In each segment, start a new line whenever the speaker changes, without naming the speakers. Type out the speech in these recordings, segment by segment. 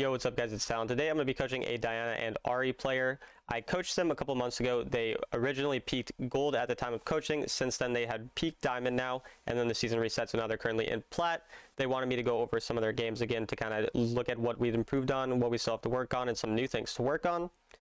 Yo, what's up guys, it's Talon. Today I'm going to be coaching a Diana and Ari player. I coached them a couple months ago. They originally peaked gold at the time of coaching. Since then they had peaked diamond now, and then the season reset, so now they're currently in plat. They wanted me to go over some of their games again to kind of look at what we've improved on, what we still have to work on, and some new things to work on.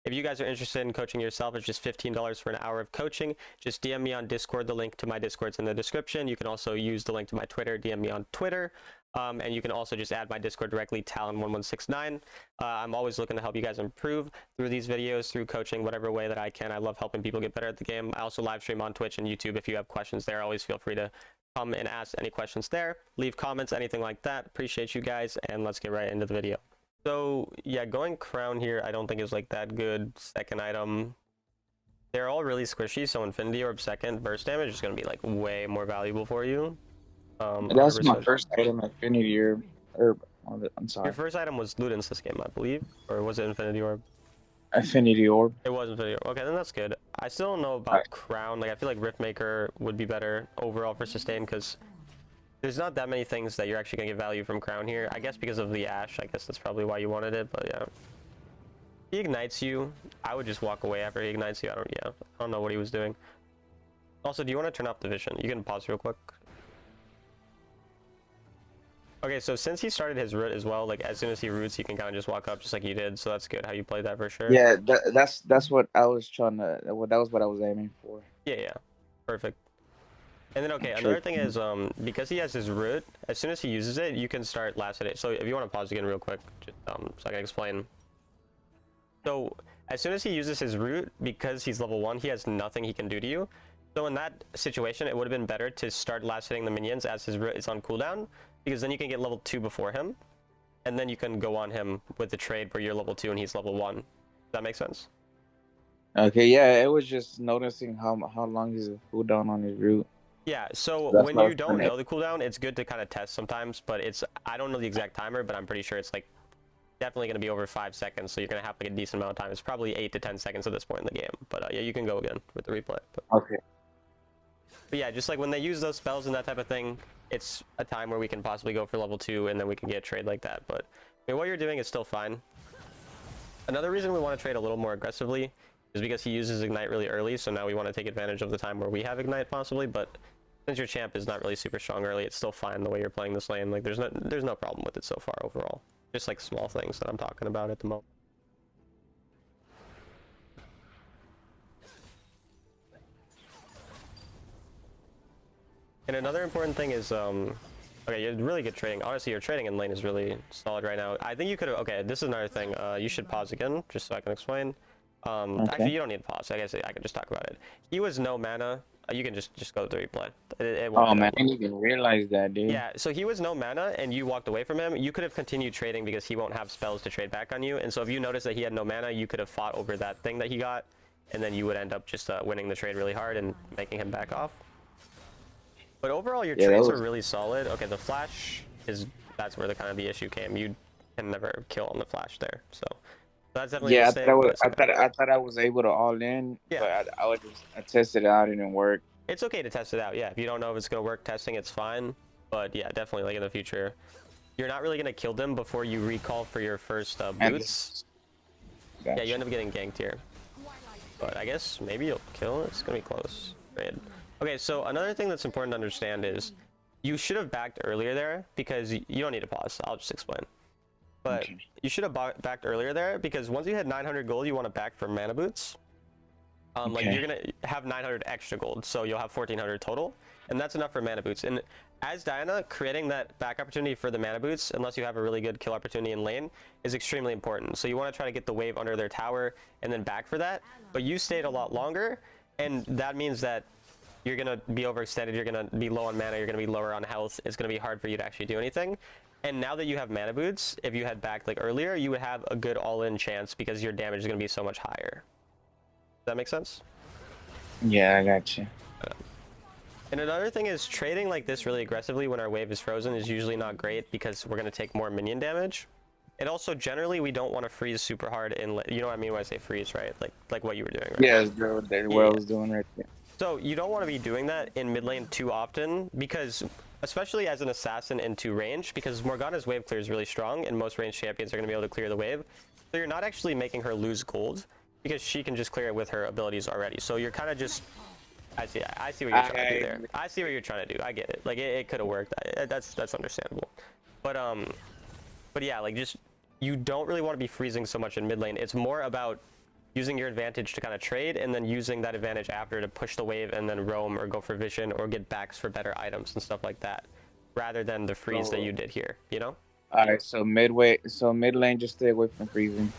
If you guys are interested in coaching yourself, it's just $15 for an hour of coaching. Just DM me on Discord. The link to my Discord's in the description. You can also use the link to my Twitter, DM me on Twitter. And you can also just add my Discord directly, Talon1169. I'm always looking to help you guys improve through these videos, through coaching, whatever way that I can. I love helping people get better at the game. I also live stream on Twitch and YouTube. If you have questions there, always feel free to come and ask any questions there. Leave comments, anything like that. Appreciate you guys, and let's get right into the video. So yeah, going crown here I don't think is like that good. Second item, they're all really squishy, so Infinity Orb second burst damage is going to be like way more valuable for you.
That's my first item, Infinity Orb. I'm sorry.
Your first item was Ludens this game, I believe, or was it Infinity Orb?
Infinity Orb.
It was Infinity Orb. Okay, then that's good. I still don't know about Crown. Like I feel like Riftmaker would be better overall for sustain because there's not that many things that you're actually gonna get value from Crown here. I guess because of the Ash. I guess that's probably why you wanted it. But yeah, he ignites you. I would just walk away after he ignites you. I don't know what he was doing. Also, do you want to turn off the vision? You can pause real quick. Okay, so since he started his root as well, like as soon as he roots, he can kind of just walk up just like you did. So that's good how you played that for sure.
Yeah, that's what I was trying to. That was what I was aiming for.
Yeah, perfect. And then okay, another thing is because he has his root, as soon as he uses it, you can start last hit. So if you want to pause again real quick, just, so I can explain. So as soon as he uses his root, because he's level 1, he has nothing he can do to you. So in that situation, it would have been better to start last hitting the minions as his root is on cooldown, because then you can get level 2 before him, and then you can go on him with the trade where you're level 2 and he's level 1. Does that make sense?
Okay, yeah, it was just noticing how long is the cooldown on his root.
Yeah, so when you don't know the cooldown, it's good to kind of test sometimes, but I don't know the exact timer, but I'm pretty sure it's like definitely going to be over 5 seconds, so you're going to have like a decent amount of time. It's probably 8 to 10 seconds at this point in the game, but yeah, you can go again with the replay.
Okay.
But yeah, just like when they use those spells and that type of thing, it's a time where we can possibly go for level 2 and then we can get a trade like that. But I mean, what you're doing is still fine. Another reason we want to trade a little more aggressively is because he uses Ignite really early, so now we want to take advantage of the time where we have Ignite possibly, but since your champ is not really super strong early, it's still fine the way you're playing this lane. Like there's no problem with it so far overall. Just like small things that I'm talking about at the moment. And another important thing is, okay, you're really good trading. Honestly, your trading in lane is really solid right now. I think you could have, okay, this is another thing. You should pause again, just so I can explain.
Okay.
Actually, you don't need to pause. I guess I can just talk about it. He was no mana. You can just go to the replay.
Oh man, I didn't even realize that, dude.
Yeah, so he was no mana and you walked away from him. You could have continued trading because he won't have spells to trade back on you. And so if you notice that he had no mana, you could have fought over that thing that he got, and then you would end up just winning the trade really hard and making him back off. But overall, your trades are really solid. Okay, the flash that's where the kind of the issue came. You can never kill on the flash there, so that's definitely
yeah.
I
thought I was able to all in,
yeah.
But I tested it out, it didn't work.
It's okay to test it out. Yeah, if you don't know if it's gonna work, testing it's fine. But yeah, definitely like in the future, you're not really gonna kill them before you recall for your first boots. Gotcha. Yeah, you end up getting ganked here. But I guess maybe you'll kill. It's gonna be close. Right. Okay, so another thing that's important to understand is you should have backed earlier there because you don't need to pause. I'll just explain. But okay, you should have backed earlier there because once you hit 900 gold, you want to back for mana boots. Okay. Like you're gonna have 900 extra gold, so you'll have 1400 total, and that's enough for mana boots. And as Diana, creating that back opportunity for the mana boots, unless you have a really good kill opportunity in lane, is extremely important. So you want to try to get the wave under their tower and then back for that. But you stayed a lot longer, and that means that you're going to be overextended, you're going to be low on mana, you're going to be lower on health, it's going to be hard for you to actually do anything. And now that you have mana boots, if you had backed like earlier, you would have a good all-in chance because your damage is going to be so much higher. Does that make sense?
Yeah, I got you.
And another thing is trading like this really aggressively when our wave is frozen is usually not great because we're going to take more minion damage. And also generally we don't want to freeze super hard in, you know what I mean when I say freeze, right? Like what you were doing, right?
Yeah, what I was doing right there.
So you don't want to be doing that in mid lane too often, because especially as an assassin into range, because Morgana's wave clear is really strong and most range champions are going to be able to clear the wave. So you're not actually making her lose gold because she can just clear it with her abilities already. So you're kind of just, I see what you're trying to do there. I see what you're trying to do. I get it. Like it could have worked. That's understandable. But yeah, like just, you don't really want to be freezing so much in mid lane. It's more about using your advantage to kind of trade, and then using that advantage after to push the wave and then roam or go for vision or get backs for better items and stuff like that, rather than the freeze that you did here, you know?
Alright, so mid lane, just stay away from freezing.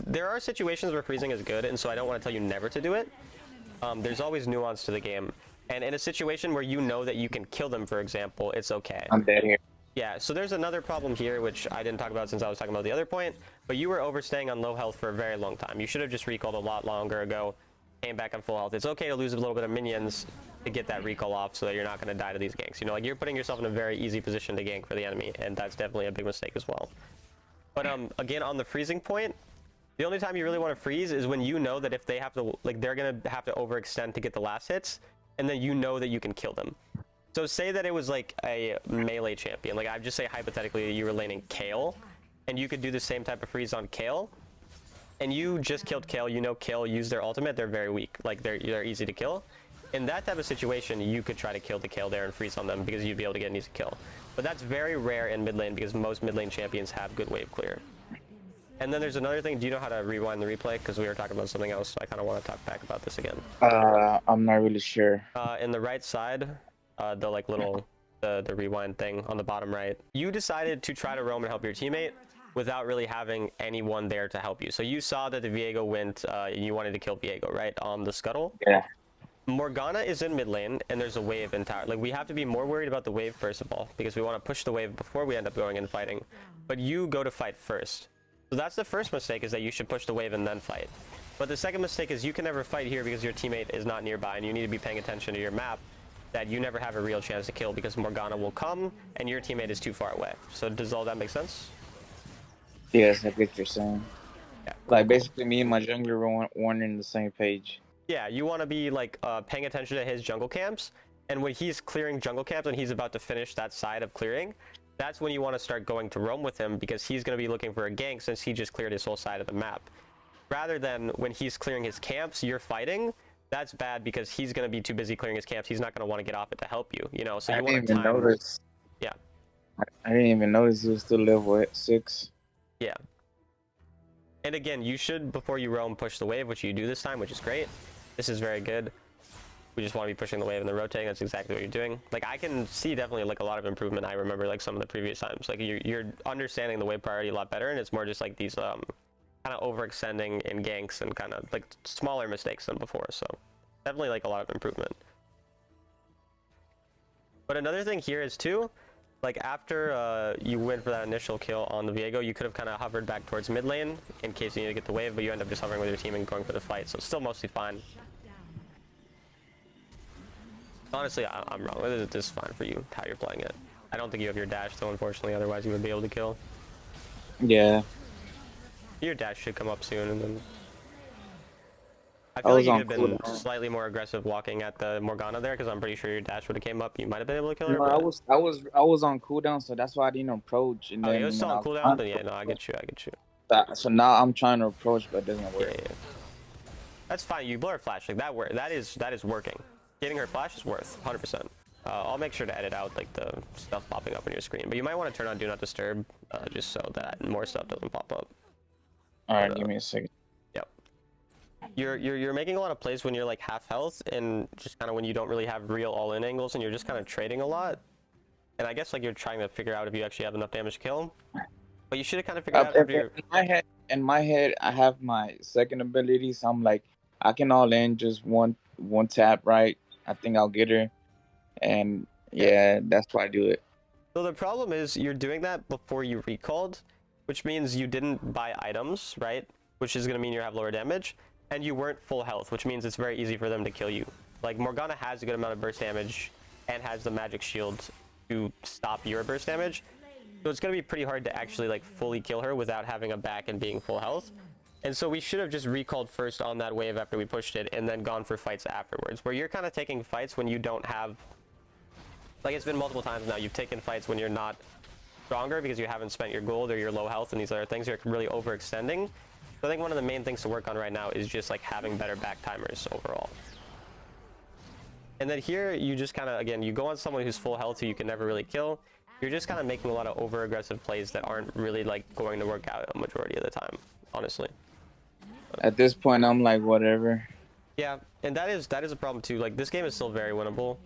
There are situations where freezing is good, and so I don't want to tell you never to do it. There's always nuance to the game, and in a situation where you know that you can kill them, for example, it's okay.
I'm dead here.
Yeah, so there's another problem here, which I didn't talk about since I was talking about the other point, but you were overstaying on low health for a very long time. You should have just recalled a lot longer ago, came back on full health. It's okay to lose a little bit of minions to get that recall off so that you're not going to die to these ganks. You know, like, you're putting yourself in a very easy position to gank for the enemy, and that's definitely a big mistake as well. But again, on the freezing point, the only time you really want to freeze is when you know that if they have to, like, they're going to have to overextend to get the last hits, and then you know that you can kill them. So say that it was like a melee champion, like I'd just say hypothetically you were laning Kale, and you could do the same type of freeze on Kale, and you just killed Kale. You know Kale used their ultimate, they're very weak, like they're easy to kill. In that type of situation, you could try to kill the Kale there and freeze on them because you'd be able to get an easy kill. But that's very rare in mid lane because most mid lane champions have good wave clear. And then there's another thing. Do you know how to rewind the replay? Because we were talking about something else, so I kind of want to talk back about this again.
I'm not really sure.
In the right side, the like little the rewind thing on the bottom right, you decided to try to roam and help your teammate without really having anyone there to help you. So you saw that the Viego went, and you wanted to kill Viego, right, on the scuttle.
Yeah.
Morgana is in mid lane, and there's a wave in tower. Like, we have to be more worried about the wave first of all, because we want to push the wave before we end up going and fighting. But you go to fight first. So that's the first mistake, is that you should push the wave and then fight. But the second mistake is you can never fight here because your teammate is not nearby, and you need to be paying attention to your map, that you never have a real chance to kill because Morgana will come and your teammate is too far away. So does all that make sense?
Yes, I get what you're saying.
Yeah.
Like, basically me and my jungler weren't in the same page.
Yeah, you want to be like paying attention to his jungle camps, and when he's clearing jungle camps and he's about to finish that side of clearing, that's when you want to start going to roam with him, because he's going to be looking for a gank since he just cleared his whole side of the map. Rather than when he's clearing his camps, you're fighting. That's bad because he's going to be too busy clearing his camps. He's not going to want to get off it to help you, you know? So you want to time...
notice.
Yeah.
I didn't even notice he was still level 6.
Yeah. And again, you should, before you roam, push the wave, which you do this time, which is great. This is very good. We just want to be pushing the wave and then rotating. That's exactly what you're doing. Like, I can see definitely like a lot of improvement. I remember like some of the previous times. Like, you're understanding the wave priority a lot better, and it's more just like these kind of overextending in ganks and kind of like smaller mistakes than before. So definitely like a lot of improvement. But another thing here is too, like after you went for that initial kill on the Viego, you could have kind of hovered back towards mid lane in case you need to get the wave, but you end up just hovering with your team and going for the fight. So it's still mostly fine. Honestly, I'm wrong. This is fine for you, how you're playing it. I don't think you have your dash though, unfortunately, otherwise you would be able to kill.
Yeah.
Your dash should come up soon, and then... I feel like you could have been slightly more aggressive walking at the Morgana there, because I'm pretty sure your dash would have came up. You might have been able to kill her.
No,
but...
I was on cooldown, so that's why I didn't approach. And
oh,
then
you was still on cooldown? Then yeah, no, I get you.
So now I'm trying to approach, but it doesn't work.
Yeah. That's fine. You blur flash, like that is working. Getting her flash is worth 100%. I'll make sure to edit out like the stuff popping up on your screen, but you might want to turn on Do Not Disturb, just so that more stuff doesn't pop up.
All right, give me a second.
Yep. You're making a lot of plays when you're like half health, and just kind of when you don't really have real all-in angles, and you're just kind of trading a lot. And I guess like you're trying to figure out if you actually have enough damage to kill him. But you should have kind of figured out if you're...
In my head, I have my second ability, so I'm like, I can all in just one tap, right? I think I'll get her, and yeah, that's why I do it.
So the problem is you're doing that before you recalled, which means you didn't buy items, right? Which is going to mean you have lower damage, and you weren't full health, which means it's very easy for them to kill you. Like, Morgana has a good amount of burst damage and has the magic shield to stop your burst damage, so it's going to be pretty hard to actually like fully kill her without having a back and being full health. And so we should have just recalled first on that wave after we pushed it, and then gone for fights afterwards. Where you're kind of taking fights when you don't have, like it's been multiple times now, you've taken fights when you're not stronger because you haven't spent your gold or your low health and these other things. You're really overextending. So I think one of the main things to work on right now is just like having better back timers overall. And then here you just kind of, again, you go on someone who's full health who you can never really kill. You're just kind of making a lot of over aggressive plays that aren't really like going to work out a majority of the time, honestly.
At this point, I'm like, whatever.
Yeah, and that is a problem too. Like this game is still very winnable.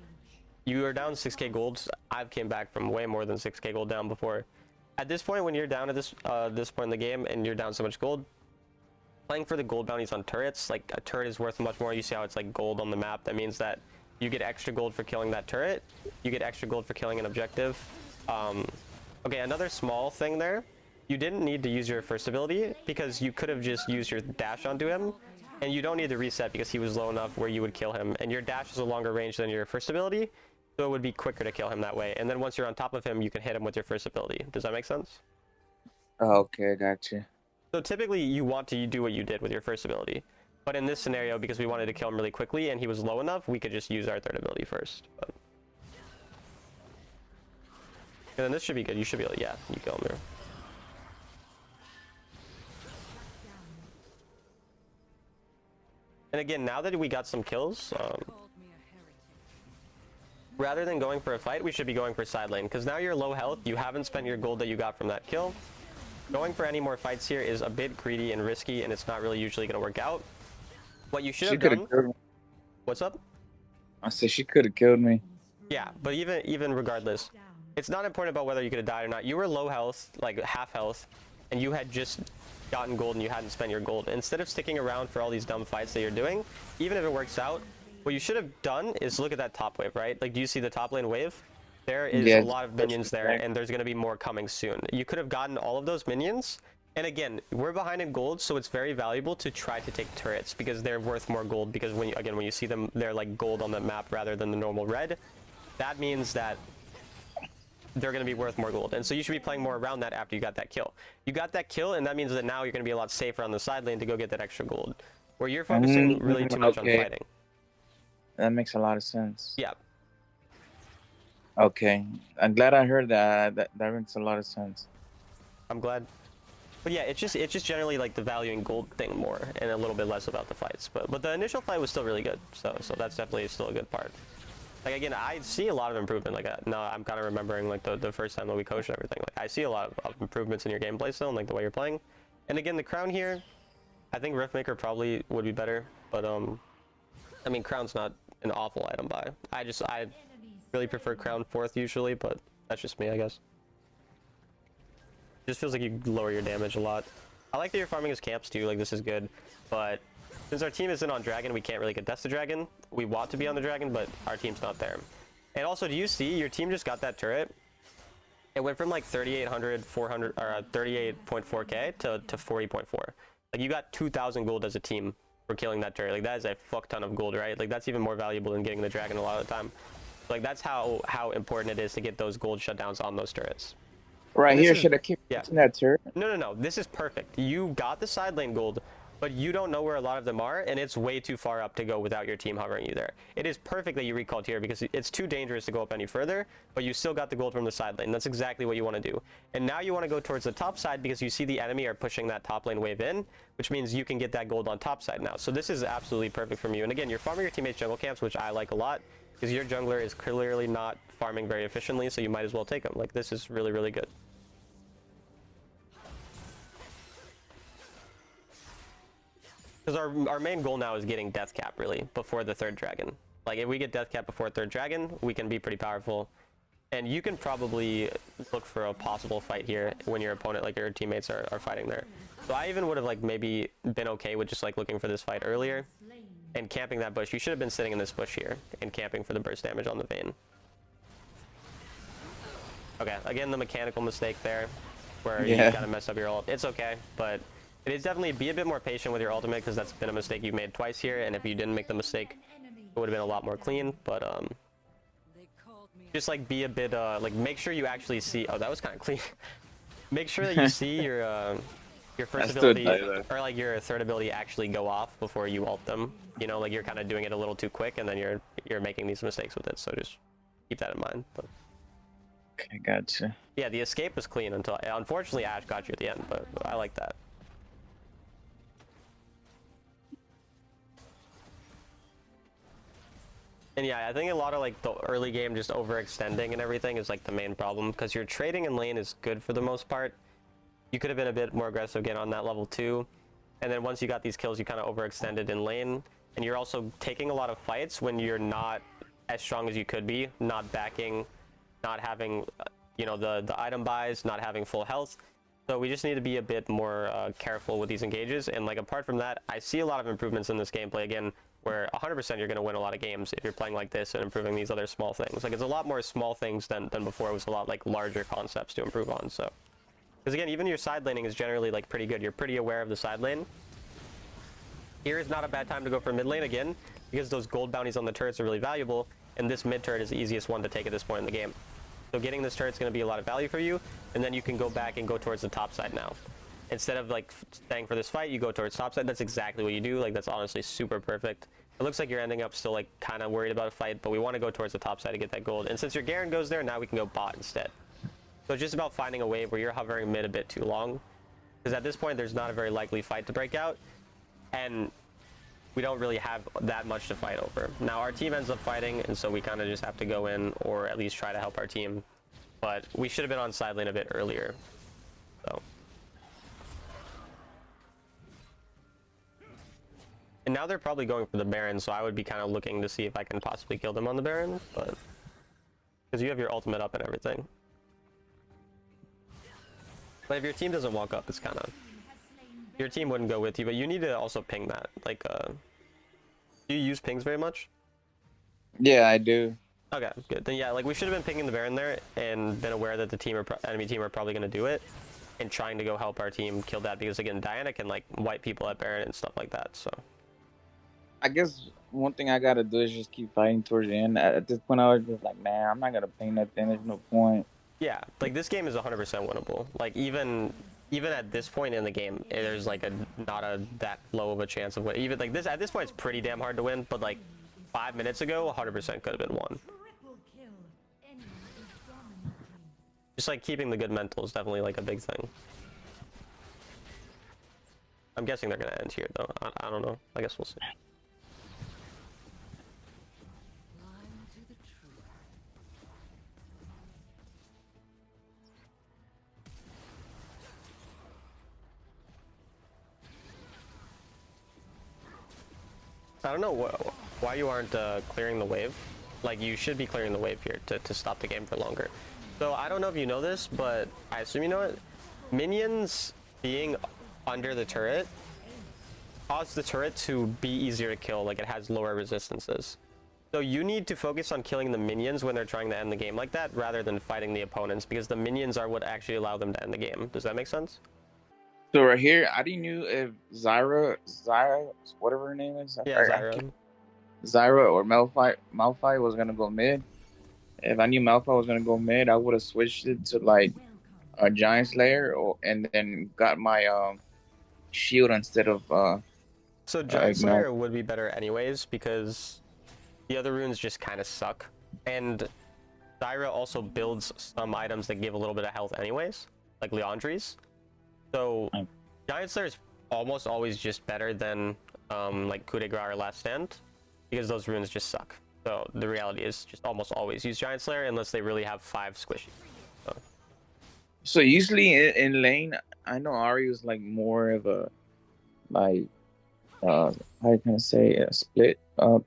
You are down 6k gold. I've came back from way more than 6k gold down before. At this point, when you're down at this point in the game and you're down so much gold, playing for the gold bounties on turrets, like a turret is worth much more. You see how it's like gold on the map. That means that you get extra gold for killing that turret. You get extra gold for killing an objective. Okay, another small thing there. You didn't need to use your first ability because you could have just used your dash onto him, and you don't need to reset because he was low enough where you would kill him, and your dash is a longer range than your first ability, so it would be quicker to kill him that way. And then once you're on top of him, you can hit him with your first ability. Does that make sense?
Okay, gotcha.
So typically you want to do what you did with your first ability, but in this scenario, because we wanted to kill him really quickly and he was low enough, we could just use our third ability first. But... and then this should be good. You should be able to, yeah, you kill him there. And again, now that we got some kills, rather than going for a fight, we should be going for side lane, because now you're low health, you haven't spent your gold that you got from that kill. Going for any more fights here is a bit greedy and risky, and it's not really usually going to work out. What you should have done... What's up?
I said she could have killed me.
Yeah, but even regardless, it's not important about whether you could have died or not. You were low health, like half health, and you had just gotten gold and you hadn't spent your gold. Instead of sticking around for all these dumb fights that you're doing, even if it works out, what you should have done is look at that top wave, right? Like, do you see the top lane wave? There is a lot of minions there, and there's going to be more coming soon. You could have gotten all of those minions, and again, we're behind in gold, so it's very valuable to try to take turrets because they're worth more gold, because when you see them, they're like gold on the map rather than the normal red. That means that they're going to be worth more gold, and so you should be playing more around that after you got that kill. You got that kill, and that means that now you're going to be a lot safer on the side lane to go get that extra gold, where you're focusing really too much on fighting.
That makes a lot of sense.
Yeah.
Okay, I'm glad I heard that. That makes a lot of sense.
I'm glad. But yeah, it's just generally like the valuing gold thing more, and a little bit less about the fights. But the initial fight was still really good, so that's definitely still a good part. Like again, I see a lot of improvement. Like now I'm kind of remembering like the first time that we coached and everything. Like I see a lot of improvements in your gameplay still, and like the way you're playing. And again, the crown here, I think Riftmaker probably would be better, but I mean crown's not an awful item buy. I really prefer crown 4th usually, but that's just me, I guess. It just feels like you lower your damage a lot. I like that you're farming his camps too, like this is good, but since our team isn't on dragon, we can't really get the dragon. We want to be on the dragon, but our team's not there. And also, do you see your team just got that turret? It went from like 3,800, 400, or 38.4k to 40.4. Like you got 2,000 gold as a team for killing that turret. Like that is a fuck ton of gold, right? Like that's even more valuable than getting the dragon a lot of the time. Like that's how important it is to get those gold shutdowns on those turrets.
Right here, should I keep using that turret?
No. This is perfect. You got the side lane gold, but you don't know where a lot of them are, and it's way too far up to go without your team hovering you there. It is perfect that you recalled here because it's too dangerous to go up any further, but you still got the gold from the side lane. That's exactly what you want to do. And now you want to go towards the top side because you see the enemy are pushing that top lane wave in, which means you can get that gold on top side now. So this is absolutely perfect from you. And again, you're farming your teammates' jungle camps, which I like a lot, because your jungler is clearly not farming very efficiently, so you might as well take them. Like, this is really, really good. Because our main goal now is getting death cap, really, before the 3rd dragon. Like, if we get death cap before 3rd dragon, we can be pretty powerful. And you can probably look for a possible fight here when your opponent, like your teammates, are fighting there. So I even would have, like, maybe been okay with just, like, looking for this fight earlier and camping that bush. You should have been sitting in this bush here and camping for the burst damage on the Vayne. Okay, again, the mechanical mistake there, where you kind of messed up your ult. It's okay, but it is definitely be a bit more patient with your ultimate, because that's been a mistake you've made twice here, and if you didn't make the mistake, it would have been a lot more clean. But just like be a bit like make sure you actually see. Oh, that was kind of clean. Make sure that you see your your first
I still
ability
die though.
or like your third ability actually go off before you ult them. You know, like you're kind of doing it a little too quick, and then you're making these mistakes with it. So just keep that in mind. But
Okay, gotcha.
yeah, the escape was clean until unfortunately Ash got you at the end, but I like that. And yeah, I think a lot of like the early game just overextending and everything is like the main problem, because your trading in lane is good for the most part. You could have been a bit more aggressive getting on that level too. And then once you got these kills, you kind of overextended in lane. And you're also taking a lot of fights when you're not as strong as you could be, not backing, not having, you know, the item buys, not having full health. So we just need to be a bit more careful with these engages. And like apart from that, I see a lot of improvements in this gameplay again, where 100% you're going to win a lot of games if you're playing like this and improving these other small things. Like it's a lot more small things than before. It was a lot like larger concepts to improve on. So because again, even your side laning is generally like pretty good. You're pretty aware of the side lane. Here is not a bad time to go for mid lane again, because those gold bounties on the turrets are really valuable, and this mid turret is the easiest one to take at this point in the game. So getting this turret is going to be a lot of value for you, and then you can go back and go towards the top side now. Instead of like staying for this fight, you go towards top side. That's exactly what you do. Like that's honestly super perfect. It looks like you're ending up still like kind of worried about a fight, but we want to go towards the top side to get that gold. And since your Garen goes there, now we can go bot instead. So it's just about finding a wave where you're hovering mid a bit too long, because at this point there's not a very likely fight to break out, and we don't really have that much to fight over. Now our team ends up fighting, and so we kind of just have to go in, or at least try to help our team. But we should have been on side lane a bit earlier. So. And now they're probably going for the Baron, so I would be kind of looking to see if I can possibly kill them on the Baron, but because you have your ultimate up and everything. But if your team doesn't walk up, it's kind of, your team wouldn't go with you, but you need to also ping that. Like, do you use pings very much?
Yeah, I do.
Okay, good. Then yeah, like we should have been pinging the Baron there and been aware that the team or enemy team are probably going to do it, and trying to go help our team kill that, because again, Diana can like wipe people at Baron and stuff like that. So
I guess one thing I gotta do is just keep fighting towards the end. At this point, I was just like, man, I'm not gonna ping nothing. There's no point.
yeah, like this game is 100% winnable. Like even at this point in the game, there's like not that low of a chance of win. Even like this at this point, it's pretty damn hard to win. But like 5 minutes ago, 100% could have been won. Just like keeping the good mental is definitely like a big thing. I'm guessing they're gonna end here though. I don't know. I guess we'll see. I don't know why you aren't clearing the wave. Like, you should be clearing the wave here to stop the game for longer. So, I don't know if you know this, but I assume you know it. Minions being under the turret cause the turret to be easier to kill. Like, it has lower resistances. So, you need to focus on killing the minions when they're trying to end the game like that, rather than fighting the opponents, because the minions are what actually allow them to end the game. Does that make sense?
So right here, I didn't know if Zyra, whatever her name is,
Yeah, Zyra.
Zyra or Malphite was gonna go mid. If I knew Malphite was gonna go mid, I would have switched it to like a Giant Slayer, and then got my shield instead of
So Giant
Ignite.
Slayer would be better anyways, because the other runes just kind of suck. And Zyra also builds some items that give a little bit of health anyways, like Leandri's. So Giant Slayer is almost always just better than like Coup de Grace or Last Stand, because those runes just suck. So the reality is just almost always use Giant Slayer unless they really have 5 squishy.
So usually in lane, I know Ari is like more of a like how can I say, a split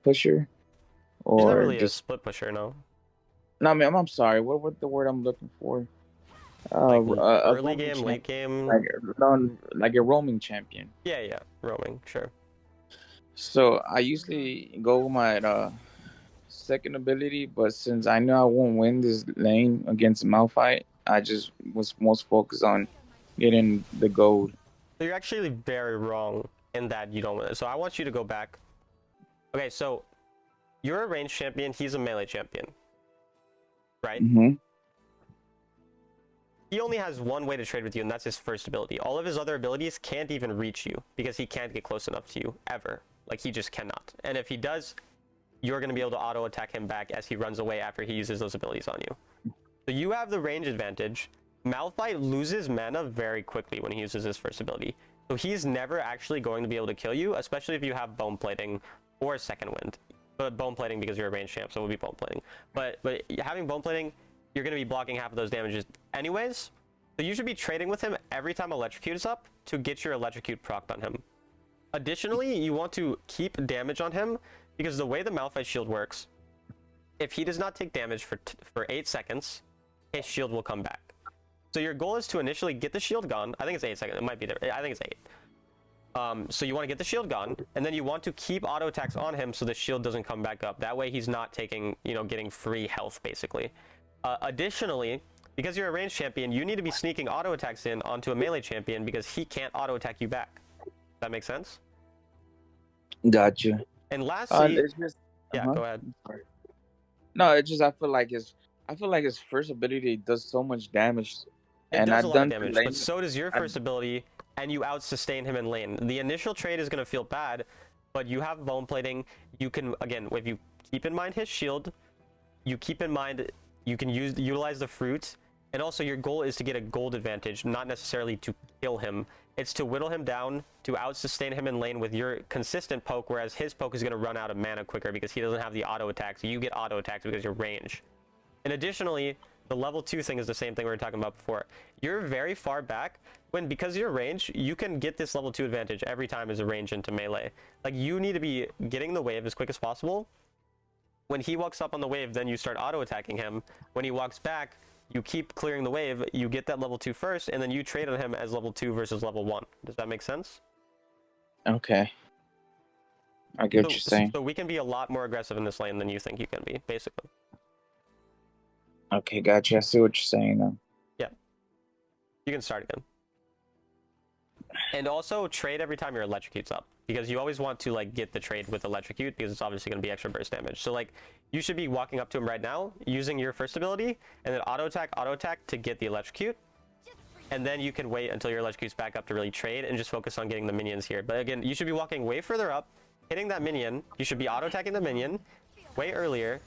pusher,
She's not
or
really a
just
split pusher, no.
no. I mean, I'm sorry. What the word I'm looking for?
Like
A
early
roaming
game, late game.
like like a roaming champion.
Yeah, roaming, sure.
So I usually go with my second ability, but since I know I won't win this lane against Malphite, I just was most focused on getting the gold.
So you're actually very wrong in that you don't win it. So I want you to go back. Okay, so you're a ranged champion, he's a melee champion, right?
Mm-hmm.
he only has one way to trade with you, and that's his first ability. All of his other abilities can't even reach you because he can't get close enough to you ever. Like, he just cannot. And if he does, you're going to be able to auto attack him back as he runs away after he uses those abilities on you. So you have the range advantage. Malphite loses mana very quickly when he uses his first ability. So he's never actually going to be able to kill you, especially if you have bone plating or second wind. But bone plating because you're a range champ, so it would be bone plating. But having bone plating, you're going to be blocking half of those damages anyways. So you should be trading with him every time Electrocute is up to get your Electrocute procced on him. Additionally, you want to keep damage on him because the way the Malphite shield works, if he does not take damage for 8 seconds, his shield will come back. So your goal is to initially get the shield gone. I think it's 8 seconds. It might be different. I think it's 8. So you want to get the shield gone, and then you want to keep auto attacks on him so the shield doesn't come back up. That way he's not taking, getting free health, basically. Additionally, because you're a range champion, you need to be sneaking auto attacks in onto a melee champion because he can't auto attack you back. That makes sense?
Gotcha.
And lastly,
it's just,
yeah, go ahead.
No, it's just I feel like his first ability does so much damage.
It does a lot of damage, but so does your first ability, and you out-sustain him in lane. The initial trade is going to feel bad, but you have bone plating. You can, again, if you keep in mind his shield, you keep in mind you can utilize the fruit, and also your goal is to get a gold advantage, not necessarily to kill him. It's to whittle him down, to out-sustain him in lane with your consistent poke, whereas his poke is going to run out of mana quicker because he doesn't have the auto attack, so you get auto attacks because you're range. And additionally, the level 2 thing is the same thing we were talking about before. You're very far back, because you're range, you can get this level 2 advantage every time as a range into melee. Like, you need to be getting the wave as quick as possible. When he walks up on the wave, then you start auto attacking him. When he walks back, you keep clearing the wave, you get that level 2 first, and then you trade on him as level 2 versus level 1. Does that make sense?
Okay. I get what you're saying.
So we can be a lot more aggressive in this lane than you think you can be, basically.
Okay, gotcha. I see what you're saying now.
Yeah. You can start again. And also trade every time your electrocute's up, because you always want to like get the trade with electrocute because it's obviously going to be extra burst damage. So like you should be walking up to him right now using your first ability and then auto attack to get the electrocute. And then you can wait until your electrocute's back up to really trade and just focus on getting the minions here. But again, you should be walking way further up, hitting that minion. You should be auto attacking the minion way earlier.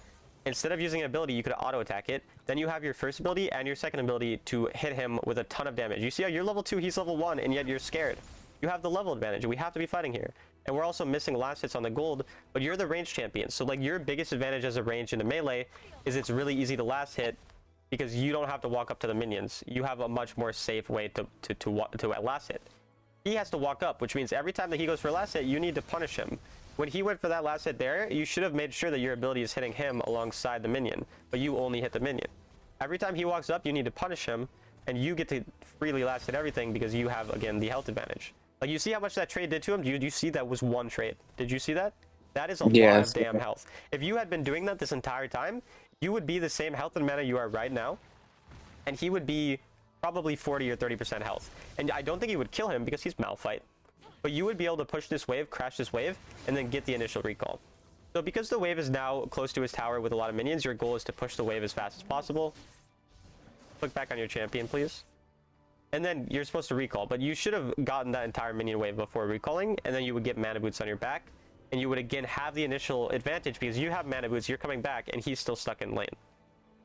Instead of using an ability, you could auto attack it. Then you have your first ability and your second ability to hit him with a ton of damage. You see how you're level 2, he's level 1, and yet you're scared. You have the level advantage. We have to be fighting here. And we're also missing last hits on the gold, but you're the range champion. So like your biggest advantage as a range in a melee is it's really easy to last hit because you don't have to walk up to the minions. You have a much more safe way to last hit. He has to walk up, which means every time that he goes for a last hit, you need to punish him. When he went for that last hit there, you should have made sure that your ability is hitting him alongside the minion, but you only hit the minion. Every time he walks up, you need to punish him, and you get to freely last hit everything because you have, again, the health advantage. Like, you see how much that trade did to him? Do you see that was one trade? Did you see that? That is a lot of damn health. If you had been doing that this entire time, you would be the same health and mana you are right now, and he would be probably 40 or 30% health. And I don't think you would kill him because he's Malphite. But you would be able to push this wave, crash this wave, and then get the initial recall. So because the wave is now close to his tower with a lot of minions, your goal is to push the wave as fast as possible. Click back on your champion, please. And then you're supposed to recall, but you should have gotten that entire minion wave before recalling, and then you would get mana boots on your back, and you would again have the initial advantage because you have mana boots, you're coming back, and he's still stuck in lane.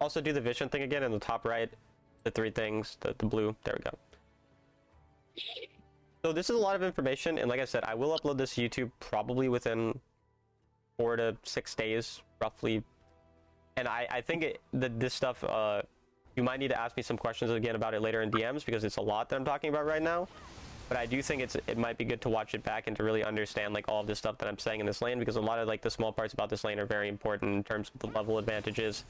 Also do the vision thing again in the top right, the 3 things, the blue, there we go. So this is a lot of information, and like I said, I will upload this to YouTube probably within 4 to 6 days, roughly. And I think this stuff, you might need to ask me some questions again about it later in DMs because it's a lot that I'm talking about right now. But I do think it might be good to watch it back and to really understand like all of this stuff that I'm saying in this lane, because a lot of like the small parts about this lane are very important in terms of the level advantages,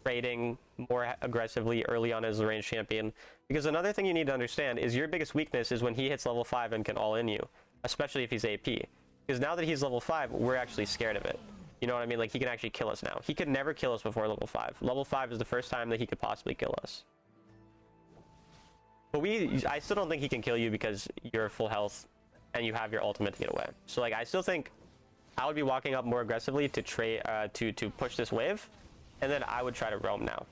trading more aggressively early on as a range champion. Because another thing you need to understand is your biggest weakness is when he hits level 5 and can all-in you, especially if he's AP. Because now that he's level 5, we're actually scared of it. You know what I mean? Like, he can actually kill us now. He could never kill us before level 5. Level 5 is the first time that he could possibly kill us. But I still don't think he can kill you because you're full health and you have your ultimate to get away. So, like, I still think I would be walking up more aggressively to push this wave, and then I would try to roam now.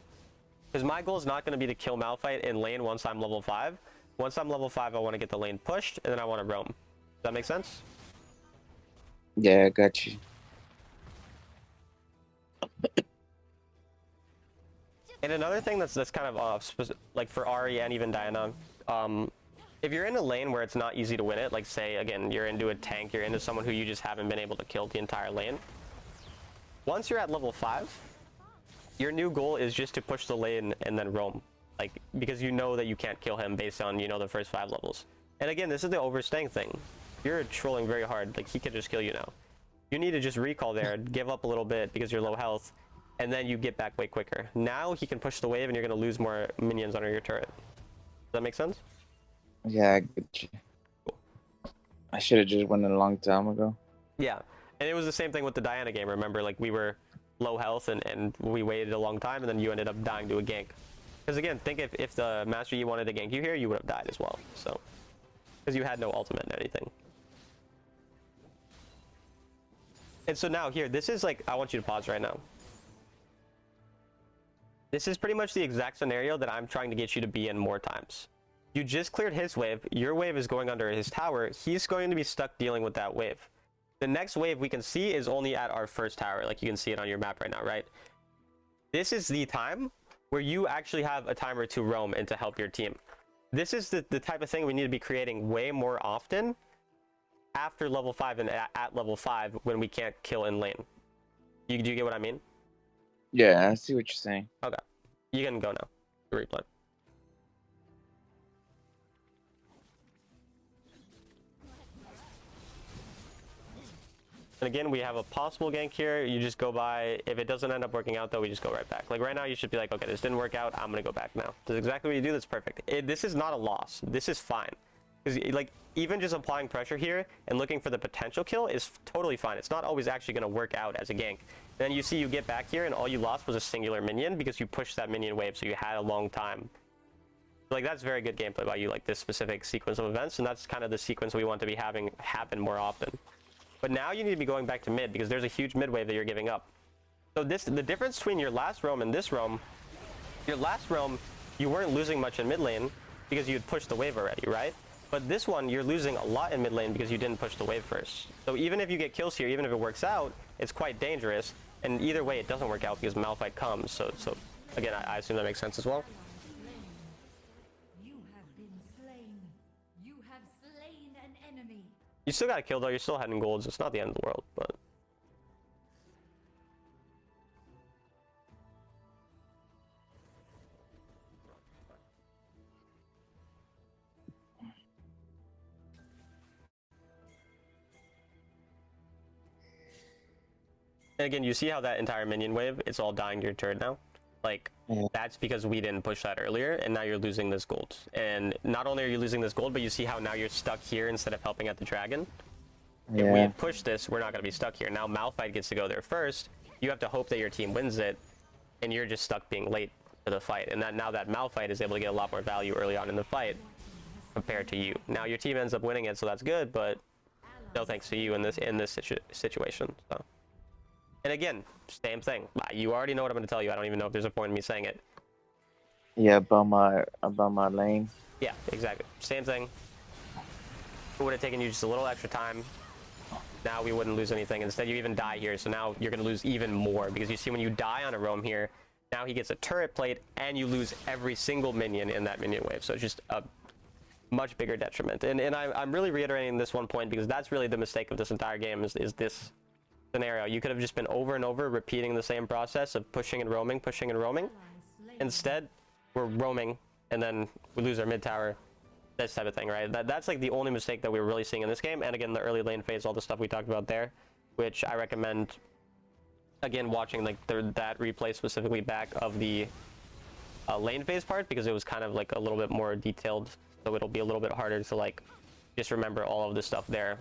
Because my goal is not going to be to kill Malphite in lane once I'm level 5. Once I'm level 5, I want to get the lane pushed, and then I want to roam. Does that make sense?
Yeah, I got you.
And another thing that's kind of off, like for Ahri and even Diana, if you're in a lane where it's not easy to win it, like say again you're into a tank, you're into someone who you just haven't been able to kill the entire lane. Once you're at level 5, your new goal is just to push the lane and then roam, like because you know that you can't kill him based on the first 5 levels. And again, this is the overstaying thing. You're trolling very hard, like he could just kill you now. You need to just recall there, give up a little bit because you're low health, and then you get back way quicker. Now he can push the wave and you're going to lose more minions under your turret. Does that make sense?
Yeah, I get you.
Cool.
I should have just went a long time ago.
Yeah, and it was the same thing with the Diana game. Remember, like we were low health and we waited a long time and then you ended up dying to a gank. Because again, think if the Master Yi wanted to gank you here, you would have died as well. So, because you had no ultimate and anything. And so now here, this is like, I want you to pause right now. This is pretty much the exact scenario that I'm trying to get you to be in more times. You just cleared his wave, your wave is going under his tower, he's going to be stuck dealing with that wave. The next wave we can see is only at our first tower, like you can see it on your map right now, right? This is the time where you actually have a timer to roam and to help your team. This is the type of thing we need to be creating way more often after level 5 and at level 5 when we can't kill in lane. Do you get what I mean?
Yeah, I see what you're saying.
Okay. You can go now. Replay. And again, we have a possible gank here. You just go by. If it doesn't end up working out, though, we just go right back. Like right now, you should be like, okay, this didn't work out. I'm going to go back now. That's exactly what you do. That's perfect. This is not a loss. This is fine. Because like even just applying pressure here and looking for the potential kill is totally fine. It's not always actually going to work out as a gank. Then you see you get back here and all you lost was a singular minion because you pushed that minion wave, so you had a long time. Like that's very good gameplay by you, like this specific sequence of events, and that's kind of the sequence we want to be having happen more often. But now you need to be going back to mid because there's a huge mid wave that you're giving up. So the difference between your last roam and this roam, your last roam you weren't losing much in mid lane because you had pushed the wave already, right? But this one, you're losing a lot in mid lane because you didn't push the wave first. So even if you get kills here, even if it works out, it's quite dangerous. And either way, it doesn't work out because Malphite comes. So again, I assume that makes sense as well.
You have been slain. You have slain an enemy.
You still got a kill though. You're still heading golds. It's not the end of the world, but. And again, you see how that entire minion wave, it's all dying to your turret now? Like, that's because we didn't push that earlier, and now you're losing this gold. And not only are you losing this gold, but you see how now you're stuck here instead of helping at the dragon? Yeah. If we had pushed this, we're not going to be stuck here. Now Malphite gets to go there first. You have to hope that your team wins it, and you're just stuck being late to the fight. And now that Malphite is able to get a lot more value early on in the fight compared to you. Now your team ends up winning it, so that's good, but no thanks to you in this situation. So. And again, same thing. You already know what I'm going to tell you. I don't even know if there's a point in me saying it.
Yeah, about my lane.
Yeah, exactly. Same thing. It would have taken you just a little extra time. Now we wouldn't lose anything. Instead, you even die here. So now you're going to lose even more. Because you see when you die on a roam here, now he gets a turret plate and you lose every single minion in that minion wave. So it's just a much bigger detriment. And I'm really reiterating this one point because that's really the mistake of this entire game is this scenario. You could have just been over and over repeating the same process of pushing and roaming. Instead, we're roaming and then we lose our mid tower, this type of thing, right? That's like the only mistake that we were really seeing in this game. And again, the early lane phase, all the stuff we talked about there, which I recommend again watching like that replay specifically back of the lane phase part because it was kind of like a little bit more detailed, so it'll be a little bit harder to like just remember all of the stuff there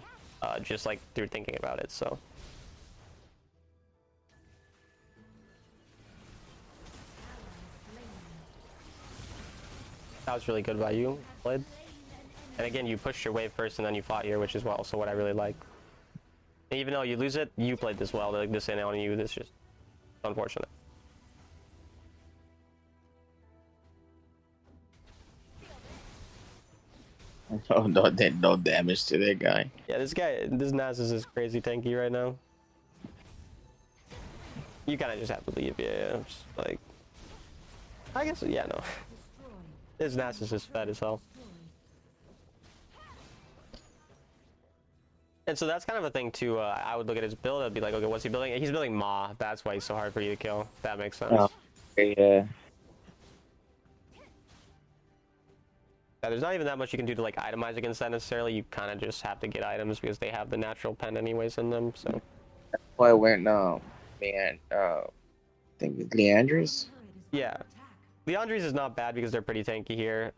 just like through thinking about it. So that was really good by you, played. And again, you pushed your wave first and then you fought here, which is well also what I really like. And even though you lose it, you played this well. Like this ain't on you, this is just unfortunate.
Oh no, no damage to that guy.
Yeah, this Nasus is crazy tanky right now. You kind of just have to leave, yeah. Just like, I guess, yeah, no. This Nasus is fed as hell. And so that's kind of a thing too. I would look at his build. I'd be like, okay, what's he building? He's building Ma. That's why he's so hard for you to kill. That makes sense.
Oh, yeah.
Yeah, there's not even that much you can do to like itemize against that necessarily. You kind of just have to get items because they have the natural pen anyways in them. So.
Well, I went man, I think it's Leandris.
Yeah. Leandri's is not bad because they're pretty tanky here.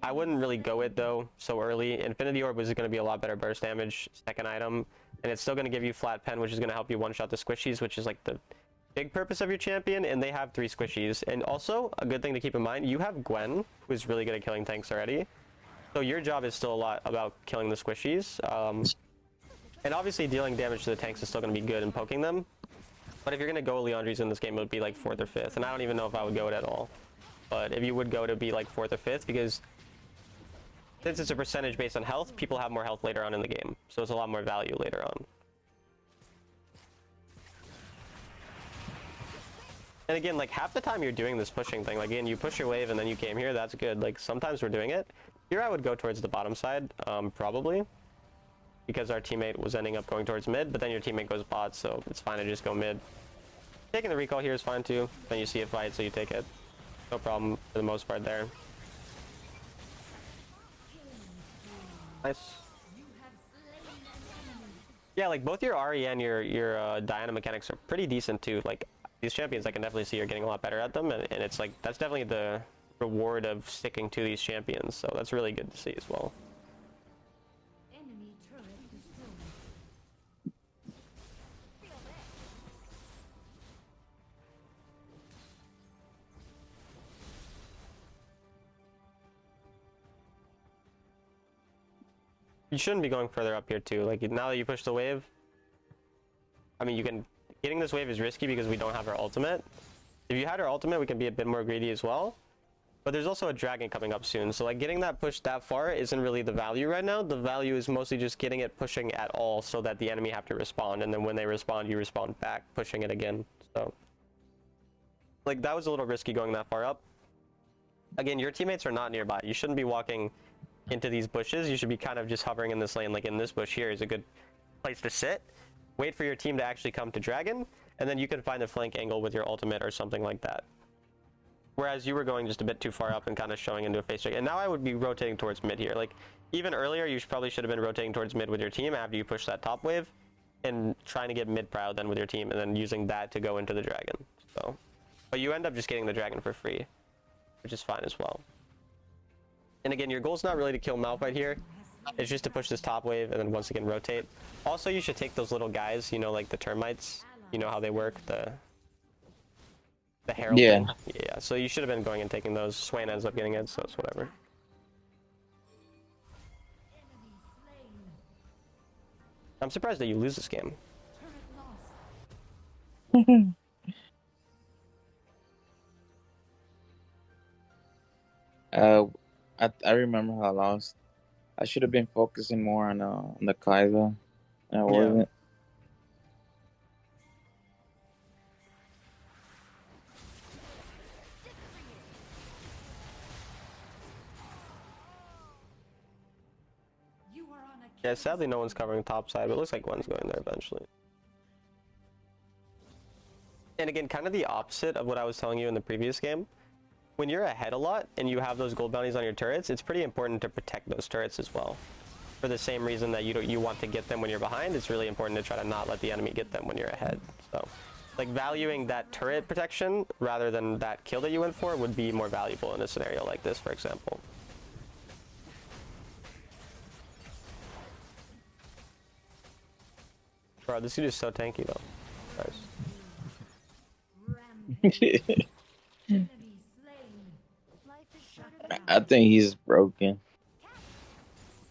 I wouldn't really go it though so early. Infinity Orb is going to be a lot better burst damage, second item, and it's still going to give you flat pen, which is going to help you one-shot the squishies, which is like the big purpose of your champion, and they have 3 squishies. And also, a good thing to keep in mind, you have Gwen, who's really good at killing tanks already. So your job is still a lot about killing the squishies. And obviously dealing damage to the tanks is still going to be good and poking them. But if you're going to go Leandri's in this game, it would be like 4th or 5th, and I don't even know if I would go it at all. But if you would go to be like 4th or 5th, because since it's a percentage based on health, people have more health later on in the game. So it's a lot more value later on. And again, like half the time you're doing this pushing thing, like again, you push your wave and then you came here, that's good. Like sometimes we're doing it. Here I would go towards the bottom side, probably. Because our teammate was ending up going towards mid, but then your teammate goes bot, so it's fine to just go mid. Taking the recall here is fine too. Then you see a fight, so you take it. No problem for the most part there. Nice. Yeah, like both your RE and your Diana mechanics are pretty decent too. Like these champions, I can definitely see you're getting a lot better at them, and it's like that's definitely the reward of sticking to these champions. So that's really good to see as well.
Enemy turret destroyed.
You shouldn't be going further up here too. Like now that you push the wave, I mean, getting this wave is risky because we don't have our ultimate. If you had our ultimate, we can be a bit more greedy as well. But there's also a dragon coming up soon, so like getting that pushed that far isn't really the value right now. The value is mostly just getting it pushing at all so that the enemy have to respond, and then when they respond, you respond back, pushing it again. So like that was a little risky going that far up. Again, your teammates are not nearby. You shouldn't be walking into these bushes. You should be kind of just hovering in this lane. Like in this bush here is a good place to sit. Wait for your team to actually come to dragon, and then you can find a flank angle with your ultimate or something like that. Whereas you were going just a bit too far up and kind of showing into a face check. And now I would be rotating towards mid here. Like even earlier, you probably should have been rotating towards mid with your team after you push that top wave, and trying to get mid proud then with your team, and then using that to go into the dragon. So, but you end up just getting the dragon for free, which is fine as well. And again, your goal's not really to kill Malphite here. It's just to push this top wave and then once again rotate. Also, you should take those little guys, you know, like the termites. You know how they work, the herald thing. Yeah, so you should have been going and taking those. Swain ends up getting it, so it's whatever. I'm surprised that you lose this game.
I remember how I lost. I should have been focusing more on the Kaiser. I wasn't.
Yeah, sadly no one's covering top side, but it looks like Gwen's going there eventually. And again, kind of the opposite of what I was telling you in the previous game. When you're ahead a lot and you have those gold bounties on your turrets, it's pretty important to protect those turrets as well. For the same reason that you want to get them when you're behind, it's really important to try to not let the enemy get them when you're ahead. So, like valuing that turret protection rather than that kill that you went for would be more valuable in a scenario like this, for example. Bro, this dude is so tanky though. Nice.
I think he's broken.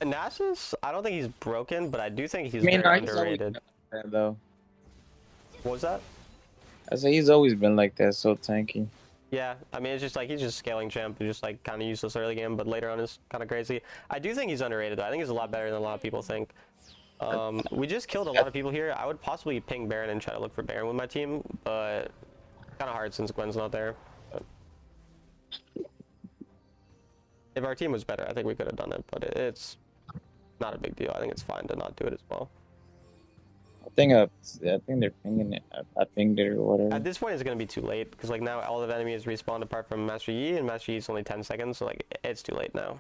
Nasus, I don't think he's broken, but I do think he's very underrated.
That, though.
What was that?
I say he's always been like that, so tanky.
Yeah, I mean, it's just like he's just scaling champ, who's just like kind of useless early game, but later on is kind of crazy. I do think he's underrated though. I think he's a lot better than a lot of people think. We just killed a lot of people here. I would possibly ping Baron and try to look for Baron with my team, but kind of hard since Gwen's not there. But if our team was better, I think we could have done it, but it's not a big deal. I think it's fine to not do it as well.
I think they're pinging it. I pinged it or whatever.
At this point, it's gonna be too late because like now all of the enemies respawned apart from Master Yi, and Master Yi is only 10 seconds, so like it's too late now.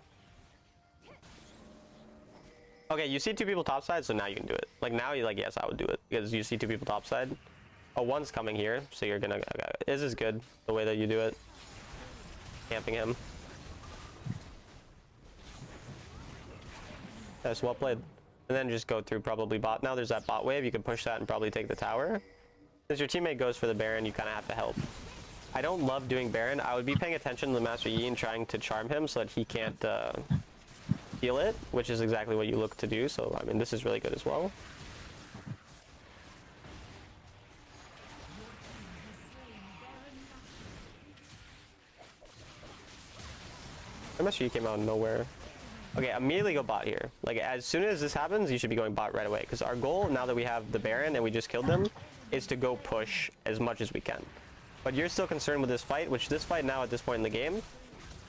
Okay, you see two people topside, so now you can do it. Like now, you're like, yes, I would do it because you see two people topside. Oh, one's coming here, so you're gonna. Okay, this is good the way that you do it. Camping him. That's well played. And then just go through probably bot. Now there's that bot wave. You can push that and probably take the tower. Since your teammate goes for the Baron, you kind of have to help. I don't love doing Baron. I would be paying attention to the Master Yi and trying to charm him so that he can't heal it, which is exactly what you look to do. So, I mean, this is really good as well. The Master Yi came out of nowhere. Okay, immediately go bot here. Like, as soon as this happens, you should be going bot right away. Because our goal, now that we have the Baron and we just killed them, is to go push as much as we can. But you're still concerned with this fight, which this fight now at this point in the game,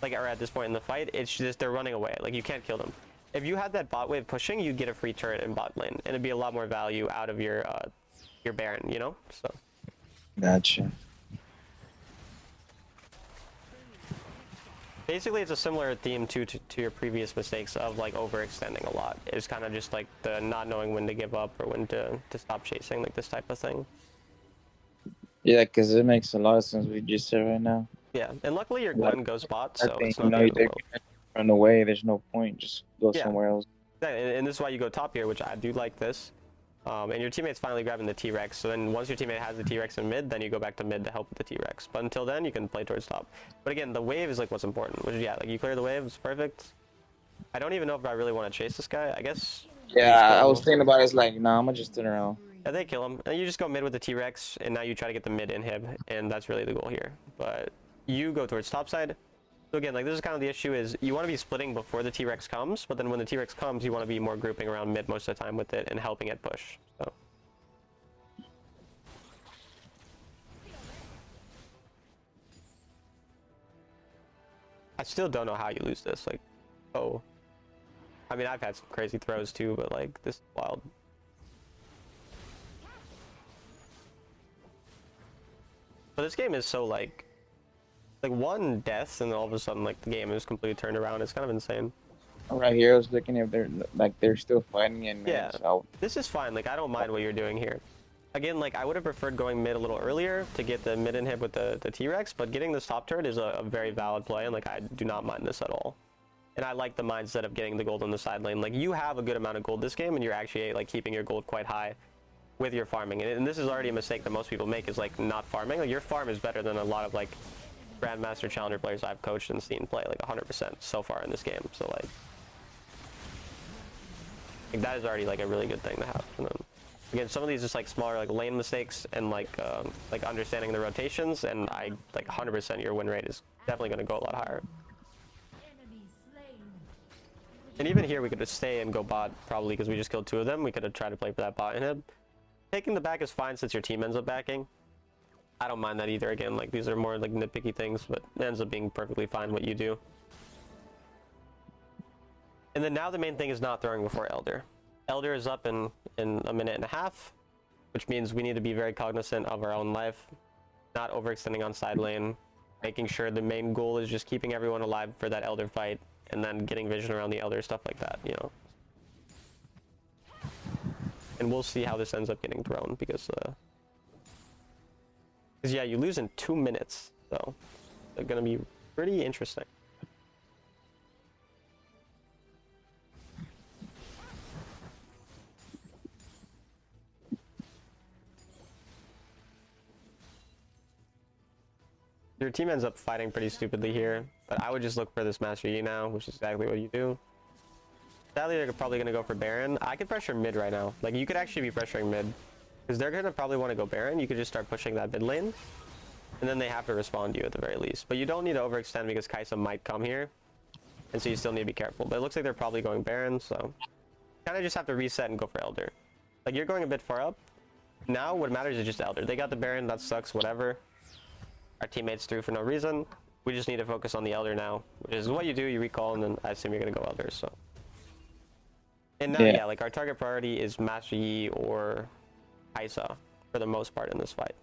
like, or at this point in the fight, it's just they're running away. Like, you can't kill them. If you had that bot wave pushing, you'd get a free turret in bot lane. And it'd be a lot more value out of your Baron, you know? So.
Gotcha.
Basically, it's a similar theme to your previous mistakes of like overextending a lot. It's kind of just like the not knowing when to give up or when to stop chasing, like this type of thing.
Yeah, because it makes a lot of sense what you just said right now.
Yeah, and luckily your Gwen goes bot,
I
so
think,
it's not the end of the world.
run away. There's no point. Just go somewhere else.
Yeah, and this is why you go top here, which I do like this. And your teammate's finally grabbing the T-Rex, so then once your teammate has the T-Rex in mid, then you go back to mid to help with the T-Rex. But until then, you can play towards top. But again, the wave is like what's important, which yeah, like you clear the wave, it's perfect. I don't even know if I really want to chase this guy, I guess.
Yeah, I was thinking about it, it's like, nah, I'm gonna just turn around.
Yeah, they kill him, and you just go mid with the T-Rex, and now you try to get the mid inhib, and that's really the goal here. But you go towards top side. So again, like this is kind of the issue is you want to be splitting before the T-Rex comes, but then when the T-Rex comes, you want to be more grouping around mid most of the time with it and helping it push. So. I still don't know how you lose this. Like, oh, I mean, I've had some crazy throws too, but like this is wild. But this game is so like one death, and then all of a sudden like the game is completely turned around. It's kind of insane.
Right here, I was looking if they're still fighting in mid.
Yeah,
so.
this is fine. Like I don't mind what you're doing here. Again, like I would have preferred going mid a little earlier to get the mid inhib with the T-Rex, but getting this top turret is a very valid play, and like I do not mind this at all. And I like the mindset of getting the gold on the side lane. Like you have a good amount of gold this game, and you're actually like keeping your gold quite high with your farming. And this is already a mistake that most people make is like not farming. Like your farm is better than a lot of like Grandmaster Challenger players I've coached and seen play, like 100% so far in this game. So like that is already like a really good thing to have. And then, again, some of these just like smaller like lane mistakes and like understanding the rotations, and I like 100% your win rate is definitely going to go a lot higher. And even here we could just stay and go bot probably because we just killed two of them. We could have tried to play for that bot inhib. Taking the back is fine since your team ends up backing. I don't mind that either. Again, like these are more like nitpicky things, but it ends up being perfectly fine what you do. And then now the main thing is not throwing before Elder. Elder is up in a minute and a half, which means we need to be very cognizant of our own life, not overextending on side lane, making sure the main goal is just keeping everyone alive for that Elder fight, and then getting vision around the Elder, stuff like that, you know. And we'll see how this ends up getting thrown, because yeah, you lose in 2 minutes, so it's gonna be pretty interesting. Your team ends up fighting pretty stupidly here, but I would just look for this Master Yi now, which is exactly what you do. Sadly, they're probably going to go for Baron. I could pressure mid right now. Like, you could actually be pressuring mid, because they're going to probably want to go Baron. You could just start pushing that mid lane. and then they have to respond to you at the very least. But you don't need to overextend because Kai'Sa might come here, and so you still need to be careful. But it looks like they're probably going Baron, so kind of just have to reset and go for Elder. Like, you're going a bit far up. Now, what matters is just Elder. They got the Baron, that sucks, whatever. Our teammates threw for no reason. We just need to focus on the Elder now, which is what you do, you recall, and then I assume you're going to go Elder, so. And now, yeah, like, our target priority is Master Yi or Kai'Sa for the most part in this fight.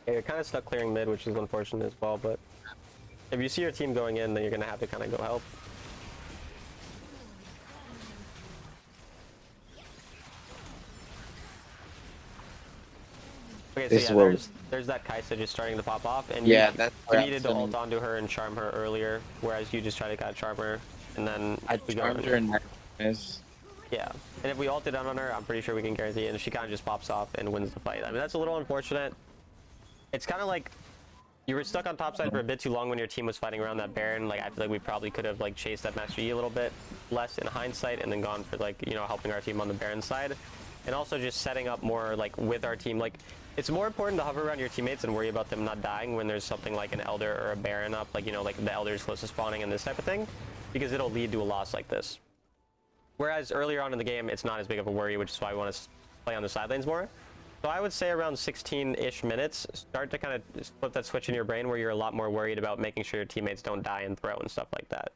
Yeah, you're kind of stuck clearing mid, which is unfortunate as well, but if you see your team going in, then you're going to have to kind of go help. Okay, so yeah, there's that Kai'Sa just starting to pop off, and
yeah,
you needed to ult onto her and charm her earlier, whereas you just try to kind of charm her, and then
I charmed her and miss.
Yeah, and if we ulted on her, I'm pretty sure we can guarantee it, and she kind of just pops off and wins the fight. I mean, that's a little unfortunate. It's kind of like you were stuck on top side for a bit too long when your team was fighting around that Baron. Like, I feel like we probably could have like chased that Master Yi a little bit less in hindsight, and then gone for like, you know, helping our team on the Baron side, and also just setting up more like with our team. Like, it's more important to hover around your teammates and worry about them not dying when there's something like an Elder or a Baron up, like, you know, like the Elder's close to spawning and this type of thing, because it'll lead to a loss like this. Whereas earlier on in the game, it's not as big of a worry, which is why we want to play on the side lanes more. So I would say around 16-ish minutes, start to kind of flip that switch in your brain where you're a lot more worried about making sure your teammates don't die and throw and stuff like that.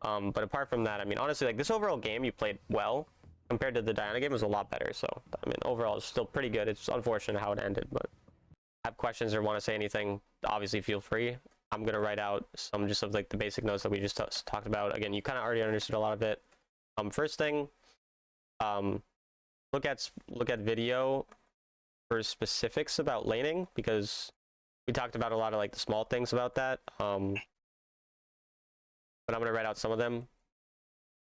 But apart from that, I mean, honestly, like, this overall game you played well. Compared to the Diana game, it was a lot better. So, I mean, overall, it's still pretty good. It's unfortunate how it ended, but have questions or want to say anything, obviously feel free. I'm going to write out some just of like the basic notes that we just talked about. Again, you kind of already understood a lot of it. First thing, look at video for specifics about laning, because we talked about a lot of like the small things about that. But I'm going to write out some of them.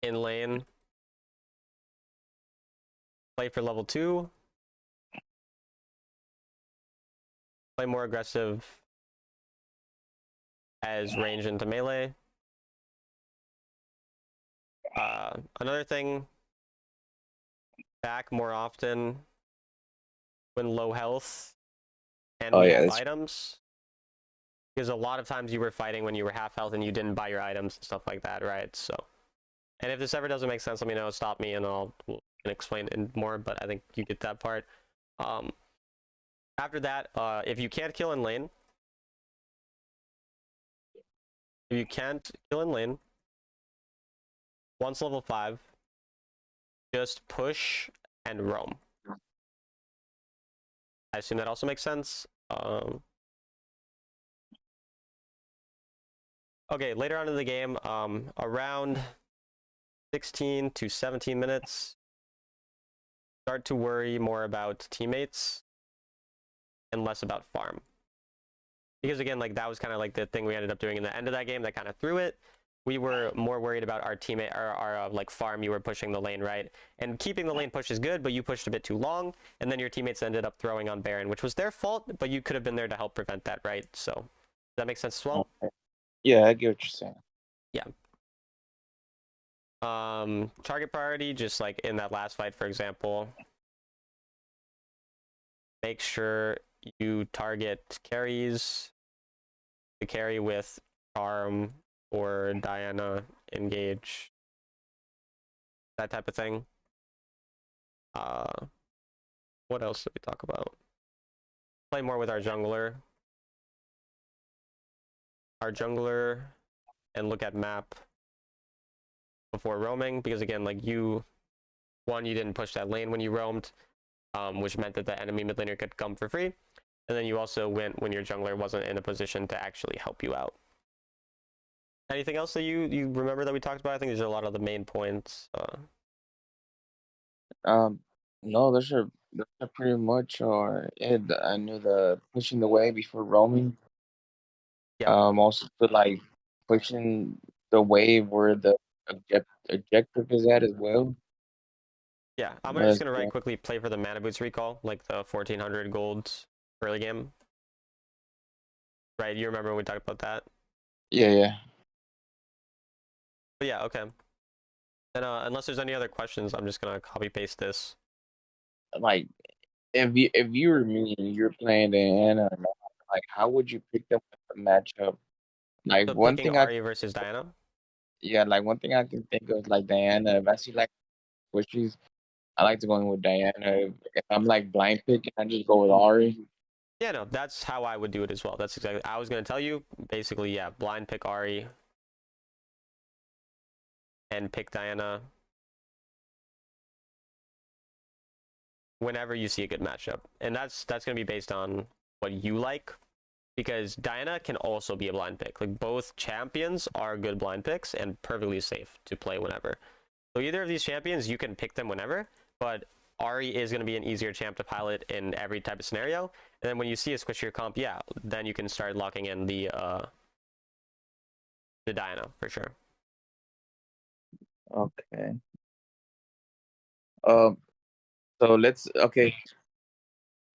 In lane, play for level 2. Play more aggressive as range into melee. Another thing, back more often when low health and have items. Because a lot of times you were fighting when you were half health and you didn't buy your items and stuff like that, right? So, and if this ever doesn't make sense, let me know, stop me, and I'll explain it more, but I think you get that part. After that, if you can't kill in lane, once level 5, just push and roam. I assume that also makes sense. Okay, later on in the game, around 16 to 17 minutes, start to worry more about teammates and less about farm. Because again, like, that was kind of like the thing we ended up doing in the end of that game that kind of threw it. We were more worried about our teammate, our like farm. You were pushing the lane, right? And keeping the lane push is good, but you pushed a bit too long, and then your teammates ended up throwing on Baron, which was their fault, but you could have been there to help prevent that, right? So, does that make sense as well?
Okay. Yeah, I get what you're saying.
Yeah. Target priority, just like in that last fight, for example, make sure you target carries, the carry with Charm or Diana engage, that type of thing. What else did we talk about? Play more with our jungler. And look at map before roaming, because again, like, you didn't push that lane when you roamed, which meant that the enemy mid laner could come for free, and then you also went when your jungler wasn't in a position to actually help you out. Anything else that you remember that we talked about? I think these are a lot of the main points.
No, those are pretty much it. I knew the pushing the way before roaming.
Yeah.
Also like pushing the wave where the objective is at as well.
Yeah, I'm just gonna write quickly, play for the mana boots recall, like the 1400 golds early game. Right, you remember when we talked about that?
Yeah.
But yeah, okay. And unless there's any other questions, I'm just gonna copy paste this.
Like, if you were me and you're playing Diana, like, how would you pick them with the matchup? Like,
So
one
picking
thing I
Ari versus Diana.
yeah, like one thing I can think of, like Diana. If I see like what she's, I like to go in with Diana. If I'm like blind picking, I just go with Ari.
Yeah, no, that's how I would do it as well. That's exactly. I was gonna tell you basically, yeah, blind pick Ari and pick Diana whenever you see a good matchup, and that's gonna be based on what you like. Because Diana can also be a blind pick. Like both champions are good blind picks and perfectly safe to play whenever. So either of these champions, you can pick them whenever, but Ari is going to be an easier champ to pilot in every type of scenario. And then when you see a squishier comp, yeah, then you can start locking in the Diana for sure.
Okay. Um. So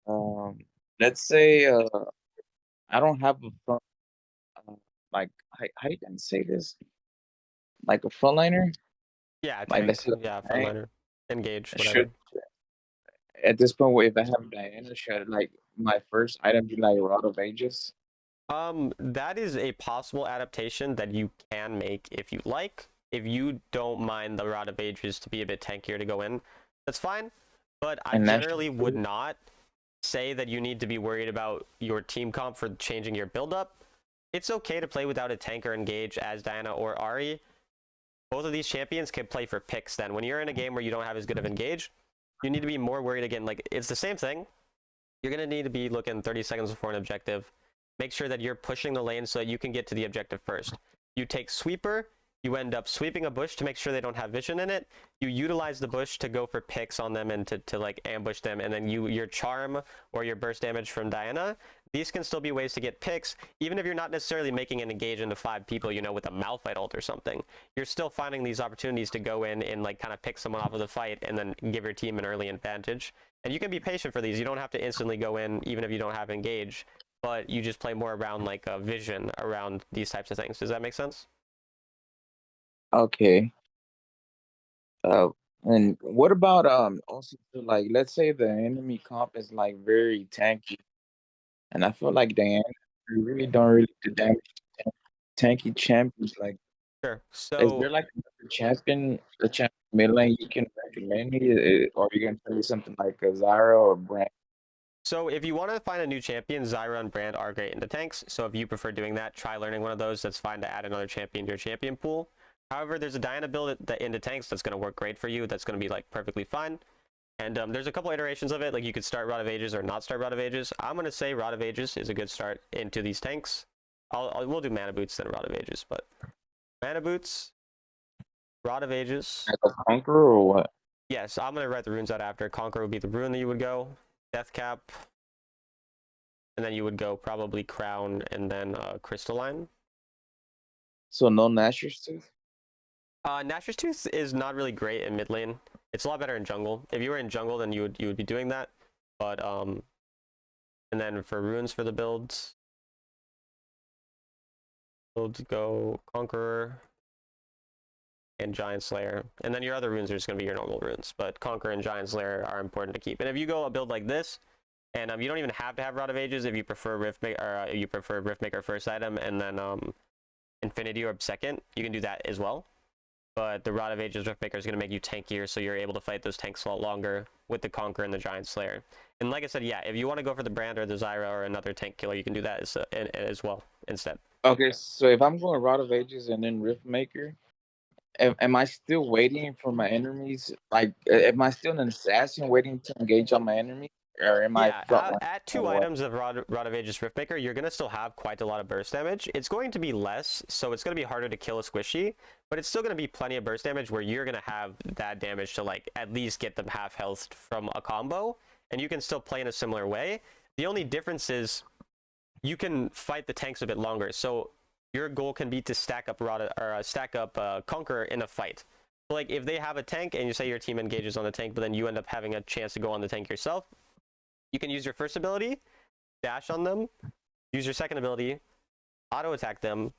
Um. Let's say I don't have a front. Like how you can say this? Like a frontliner.
Yeah,
Like
tank.
let's say
Yeah,
tank.
frontliner. Engage, whatever.
Should at this point, if I have Diana, should like my first item be like Rod of Ages?
That is a possible adaptation that you can make if you like. If you don't mind the Rod of Ages to be a bit tankier to go in, that's fine. But I
And
generally
National
would not say that you need to be worried about your team comp for changing your build-up. It's okay to play without a tank or engage as Diana or Ari. Both of these champions can play for picks then. When you're in a game where you don't have as good of engage, you need to be more worried again. Like, it's the same thing. You're going to need to be looking 30 seconds before an objective. Make sure that you're pushing the lane so that you can get to the objective first. You take sweeper, you end up sweeping a bush to make sure they don't have vision in it. You utilize the bush to go for picks on them and to like ambush them, and then your charm or your burst damage from Diana. These can still be ways to get picks, even if you're not necessarily making an engage into 5 people, you know, with a Malphite ult or something. You're still finding these opportunities to go in and like kind of pick someone off of the fight and then give your team an early advantage. And you can be patient for these. You don't have to instantly go in, even if you don't have engage, but you just play more around like a vision around these types of things. Does that make sense?
Okay. And what about also like let's say the enemy comp is like very tanky, and I feel like Diana really don't really do damage to tanky champions. Like,
Sure.
is there
So
like a champion mid lane you can recommend me, or you can tell me something like a Zyra or Brand?
So if you want to find a new champion, Zyra and Brand are great into tanks. So if you prefer doing that, try learning one of those. That's fine to add another champion to your champion pool. However, there's a Diana build that into tanks that's going to work great for you. That's going to be like perfectly fine. And there's a couple iterations of it. Like you could start Rod of Ages or not start Rod of Ages. I'm going to say Rod of Ages is a good start into these tanks. We'll do Mana Boots then Rod of Ages, but Mana Boots, Rod of Ages.
Like a Conqueror or what?
Yes, I'm going to write the runes out after. Conqueror would be the rune that you would go. Death Cap. And then you would go probably Crown and then Crystalline.
So no Nashor's Tooth.
Nashor's Tooth is not really great in mid lane. It's a lot better in jungle. If you were in jungle, then you would be doing that. But and then for runes for the builds go Conqueror and Giant Slayer. And then your other runes are just gonna be your normal runes. But Conqueror and Giant Slayer are important to keep. And if you go a build like this, and you don't even have to have Rod of Ages if you prefer Riftmaker, or you prefer Riftmaker first item and then Infinity Orb second, you can do that as well. But the Rod of Ages Riftmaker is going to make you tankier, so you're able to fight those tanks a lot longer with the Conqueror and the Giant Slayer. And like I said, yeah, if you want to go for the Brand or the Zyra or another tank killer, you can do that as well instead.
Okay, so if I'm going Rod of Ages and then Riftmaker, am I still waiting for my enemies? Like, am I still an assassin waiting to engage on my enemy, or am I
Yeah,
frontline?
at 2 items of Rod of Ages Riftmaker, you're going to still have quite a lot of burst damage. It's going to be less, so it's going to be harder to kill a squishy, but it's still going to be plenty of burst damage where you're going to have that damage to like at least get them half health from a combo, and you can still play in a similar way. The only difference is you can fight the tanks a bit longer, so your goal can be to stack up Conqueror in a fight. So like if they have a tank and you say your team engages on the tank, but then you end up having a chance to go on the tank yourself, you can use your first ability dash on them, use your second ability, auto attack them,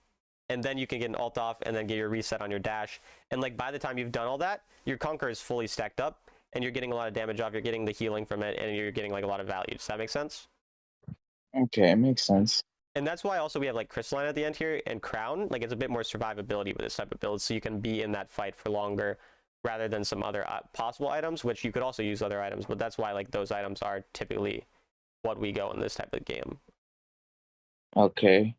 and then you can get an ult off and then get your reset on your dash. And like by the time you've done all that, your Conquer is fully stacked up and you're getting a lot of damage off, you're getting the healing from it, and you're getting like a lot of value. Does that make sense?
Okay, it makes sense.
And that's why also we have like Crystalline at the end here and Crown. Like it's a bit more survivability with this type of build, so you can be in that fight for longer rather than some other possible items, which you could also use other items, but that's why like those items are typically what we go in this type of game.
Okay.